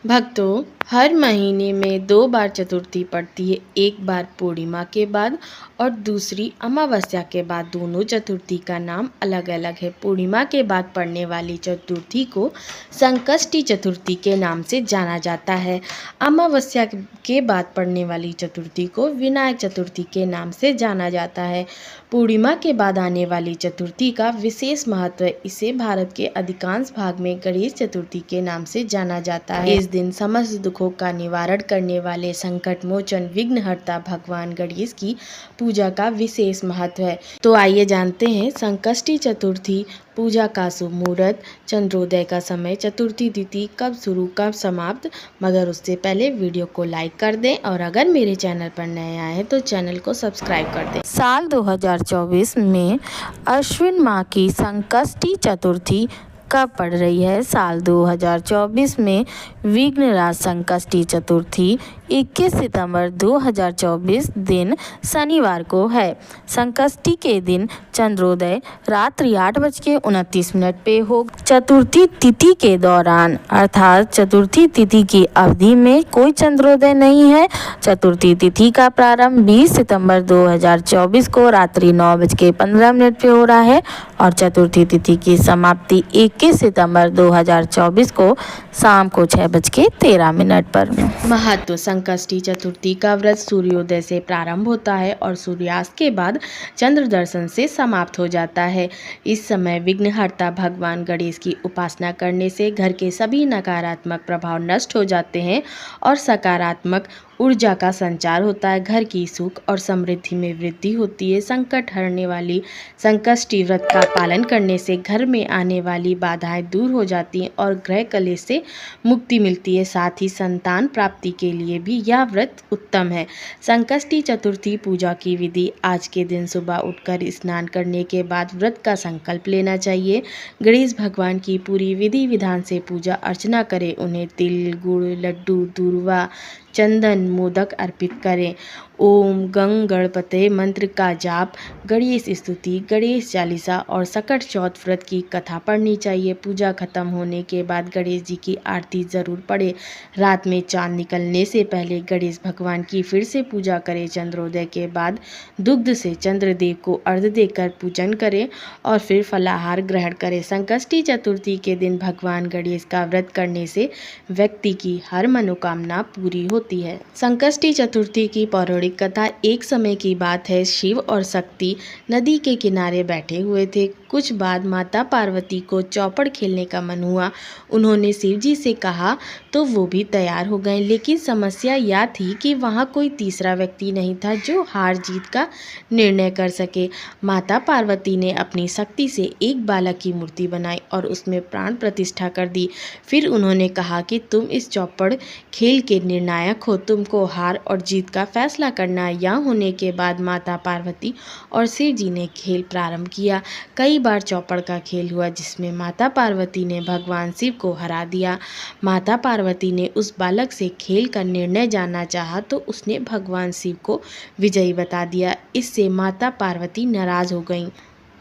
भक्तों, हर महीने में 2 बार चतुर्थी पड़ती है। एक बार पूर्णिमा के बाद और दूसरी अमावस्या के बाद। दोनों चतुर्थी का नाम अलग अलग है। पूर्णिमा के बाद पड़ने वाली चतुर्थी को संकष्टी चतुर्थी के नाम से जाना जाता है। अमावस्या के बाद पड़ने वाली चतुर्थी को विनायक चतुर्थी के नाम से जाना जाता है। पूर्णिमा के बाद आने वाली चतुर्थी का विशेष महत्व है। इसे भारत के अधिकांश भाग में गणेश चतुर्थी के नाम से जाना जाता है। इस दिन समस्त दुखों का निवारण करने वाले संकट मोचन विघ्नहर्ता भगवान गणेश की पूजा का विशेष महत्व है। तो आइए जानते हैं संकष्टी चतुर्थी पूजा का शुभ मुहूर्त, चंद्रोदय का समय, चतुर्थी तिथि कब शुरू कब समाप्त। मगर उससे पहले वीडियो को लाइक कर दें और अगर मेरे चैनल पर नए आए हैं तो चैनल को सब्सक्राइब कर दें। साल 2024 में अश्विन माह की संकष्टी चतुर्थी कब पड़ रही है? साल 2024 में विघ्नराज संकष्टी चतुर्थी 21 सितंबर 2024 दिन शनिवार को है। संकष्टी के दिन चंद्रोदय रात्रि 8:29 पे हो। चतुर्थी तिथि के दौरान अर्थात चतुर्थी तिथि की अवधि में कोई चंद्रोदय नहीं है। चतुर्थी तिथि का प्रारंभ 20 सितंबर 2024 को रात्रि 9:15 पे हो रहा है और चतुर्थी तिथि की समाप्ति 21 सितंबर 2024 को शाम को 6:13 पर। महत्व: संकष्टी चतुर्थी का व्रत सूर्योदय से प्रारंभ होता है और सूर्यास्त के बाद चंद्र दर्शन से समाप्त हो जाता है। इस समय विघ्नहर्ता भगवान गणेश की उपासना करने से घर के सभी नकारात्मक प्रभाव नष्ट हो जाते हैं और सकारात्मक ऊर्जा का संचार होता है। घर की सुख और समृद्धि में वृद्धि होती है। संकट हरने वाली संकष्टी व्रत का पालन करने से घर में आने वाली बाधाएं दूर हो जाती हैं और ग्रह कलेश से मुक्ति मिलती है। साथ ही संतान प्राप्ति के लिए भी यह व्रत उत्तम है। संकष्टी चतुर्थी पूजा की विधि: आज के दिन सुबह उठकर स्नान करने के बाद व्रत का संकल्प लेना चाहिए। गणेश भगवान की पूरी विधि विधान से पूजा अर्चना करें। उन्हें तिल, गुड़, लड्डू, दूर्वा, चंदन, मोदक अर्पित करें। ओम गंग गणपते मंत्र का जाप, गणेश स्तुति, गणेश चालीसा और सकट चौथ व्रत की कथा पढ़नी चाहिए। पूजा खत्म होने के बाद गणेश जी की आरती जरूर पढ़े। रात में चांद निकलने से पहले गणेश भगवान की फिर से पूजा करें। चंद्रोदय के बाद दुग्ध से चंद्रदेव को अर्घ्य देकर पूजन करें और फिर फलाहार ग्रहण करें। संकष्टी चतुर्थी के दिन भगवान गणेश का व्रत करने से व्यक्ति की हर मनोकामना पूरी होती है। संकष्टी चतुर्थी की पौराणिक कथा: एक समय की बात है, शिव और शक्ति नदी के किनारे बैठे हुए थे। कुछ बाद माता पार्वती को चौपड़ खेलने का मन हुआ। उन्होंने शिव जी से कहा तो वो भी तैयार हो गए, लेकिन समस्या यह थी कि वहाँ कोई तीसरा व्यक्ति नहीं था जो हार जीत का निर्णय कर सके। माता पार्वती ने अपनी शक्ति से एक बालक की मूर्ति बनाई और उसमें प्राण प्रतिष्ठा कर दी। फिर उन्होंने कहा कि तुम इस चौपड़ खेल के निर्णायक हो, तुमको हार और जीत का फैसला करना है। यह होने के बाद माता पार्वती और शिव जी ने खेल प्रारंभ किया। कई बार चौपड़ का खेल हुआ जिसमें माता पार्वती ने भगवान शिव को हरा दिया। माता पार्वती ने उस बालक से खेल का निर्णय जानना चाहा तो उसने भगवान शिव को विजयी बता दिया। इससे माता पार्वती नाराज हो गईं।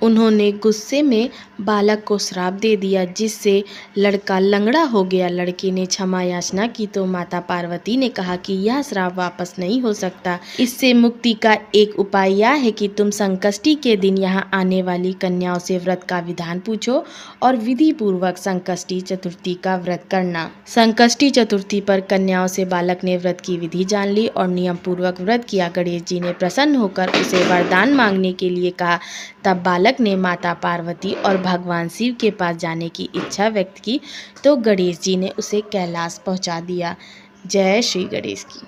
उन्होंने गुस्से में बालक को श्राप दे दिया जिससे लड़का लंगड़ा हो गया। लड़के ने क्षमा याचना की तो माता पार्वती ने कहा कि यह श्राप वापस नहीं हो सकता। इससे मुक्ति का एक उपाय यह है कि तुम संकष्टी के दिन यहाँ आने वाली कन्याओं से व्रत का विधान पूछो और विधि पूर्वक संकष्टी चतुर्थी का व्रत करना। संकष्टी चतुर्थी पर कन्याओं से बालक ने व्रत की विधि जान ली और नियम पूर्वक व्रत किया। गणेश जी ने प्रसन्न होकर उसे वरदान मांगने के लिए कहा। तब बालक ने माता पार्वती और भगवान शिव के पास जाने की इच्छा व्यक्त की तो गणेश जी ने उसे कैलाश पहुंचा दिया। जय श्री गणेश की।